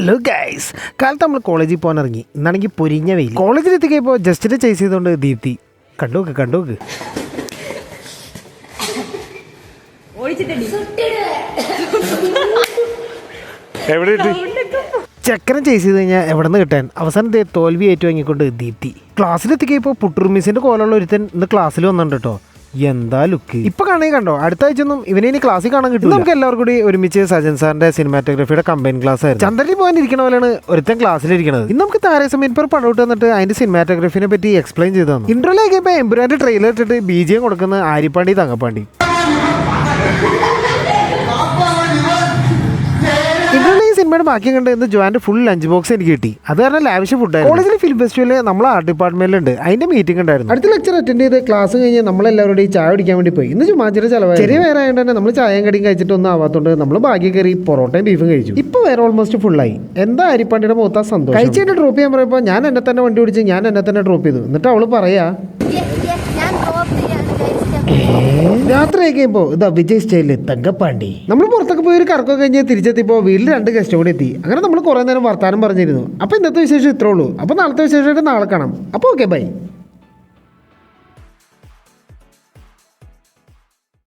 Hello guys, കാലത്ത് നമ്മൾ കോളേജിൽ പോകാൻ ഇറങ്ങി. ഇന്നാണെങ്കിൽ പൊരിഞ്ഞ വെയിൽ. കോളേജിലെത്തിക്കപ്പോൾ ജസ്റ്റിനെ ചേസ് ചെയ്തുകൊണ്ട് ദീപ്തി കണ്ടുനോക്ക്. ചക്കരം ചേസ് ചെയ്ത് കഴിഞ്ഞാൽ എവിടെ നിന്ന് കിട്ടാൻ, അവസാനത്തെ തോൽവി ഏറ്റുവാങ്ങിക്കൊണ്ട് ദീപ്തി. ക്ലാസ്സിലെത്തിക്കപ്പോൾ പുട്ടുറുമിസിന്റെ കോലുള്ള ഒരുത്തൻ ഇന്ന് ക്ലാസ്സിൽ വന്നിട്ടുണ്ട് കേട്ടോ. എന്താ ലുക്ക് ഇപ്പൊ കണ്ടോ. അടുത്ത ആഴ്ച ഒന്നും ഇവനെ ഇനി ക്ലാസ്സിൽ കാണാൻ കിട്ടും. നമുക്ക് എല്ലാവർക്കും കൂടി ഒരുമിച്ച് സജൻ സാറിന്റെ സിനിമാറ്റോഗ്രഫിയുടെ കമ്പൈൻ ക്ലാസ് ആയിരുന്നു. ചന്ദ്രനിൽ പോകാൻ ഇരിക്കണ പോലെയാണ് ഒരുത്തൻ ക്ലാസ്സിലിരിക്കുന്നത്. ഇന്ന് നമുക്ക് താരസമയം പേർ പടവിട്ട് വന്നിട്ട് അതിന്റെ സിനിമാറ്റോഗ്രഫിനെ പറ്റി എക്സ്പ്ലെയിൻ ചെയ്തു തന്നു. ഇന്റർവ്യൂലാക്കിയപ്പോ എമ്പുരാന്റെ ട്രെയിലർ ഇട്ടിട്ട് BGM കൊടുക്കുന്ന ആര്യപ്പാണ്ടി തങ്കപ്പാണ്ടി. സിനിമയുടെ ബാക്കി കണ്ട് ഇന്ന് ജോന്റെ ഫുൾ ലഞ്ച് ബോക്സ് എനിക്ക് കിട്ടി. അത് കാരണം ലാവിഷ് ഫുഡായിരുന്നു. കോളേജിലെ ഫിലിം ഫെസ്റ്റിവലിൽ നമ്മൾ ആർട്ട് ഡിപ്പാർട്ട്മെന്റിലുണ്ട്. അതിന്റെ മീറ്റിംഗ് ഉണ്ടായിരുന്നു. അടുത്ത ലെക്ചർ അറ്റൻഡ് ചെയ്ത് ക്ലാസ് കഴിഞ്ഞ് നമ്മളെല്ലാവരുടെയും ചായ കുടിക്കാൻ വേണ്ടി പോയി. ഇന്ന് ചുമ്മാച്ചിരി ചിലവായി. ചെറിയ വേറെ ആയതുകൊണ്ട് തന്നെ നമ്മൾ ചായയും കടിയും കഴിച്ചിട്ടൊന്നും ആവാത്തോണ്ട് നമ്മൾ ബാക്കി കയറി പൊറോട്ടയും ബീഫും കഴിച്ചു. ഇപ്പൊ വേറെ ഓൾമോസ്റ്റ് ഫുള്ളായി. എന്താ അരിപ്പാണ്ടിയുടെ മുഖത്താ സന്തോഷം. കഴിച്ചിട്ട് ഡ്രോപ്പ് ചെയ്യാൻ പറയുമ്പോൾ ഞാൻ എന്നെ തന്നെ വണ്ടി ഓടിച്ച് ഞാൻ എന്നെ തന്നെ ഡ്രോപ്പ് ചെയ്തു. എന്നിട്ട് അവള് പറയാ രാത്രിയൊക്കെ കഴിയുമ്പോ ഇതാ വിജയ് സ്റ്റൈലില് തങ്കപ്പാണ്ടി. നമ്മൾ പുറത്തൊക്കെ പോയി ഒരു കറക്കം കഴിഞ്ഞ് തിരിച്ചെത്തിയപ്പോൾ വീട്ടിൽ 2 ഗസ്റ്റ് കൂടെ എത്തി. അങ്ങനെ നമ്മൾ കുറെ നേരം വർത്താനം പറഞ്ഞിരുന്നു. അപ്പൊ ഇന്നത്തെ വിശേഷം ഇത്രേ ഉള്ളൂ. അപ്പൊ നാളത്തെ വിശേഷമായിട്ട് നാളെ കാണാം. അപ്പൊ ഓക്കെ ബൈ.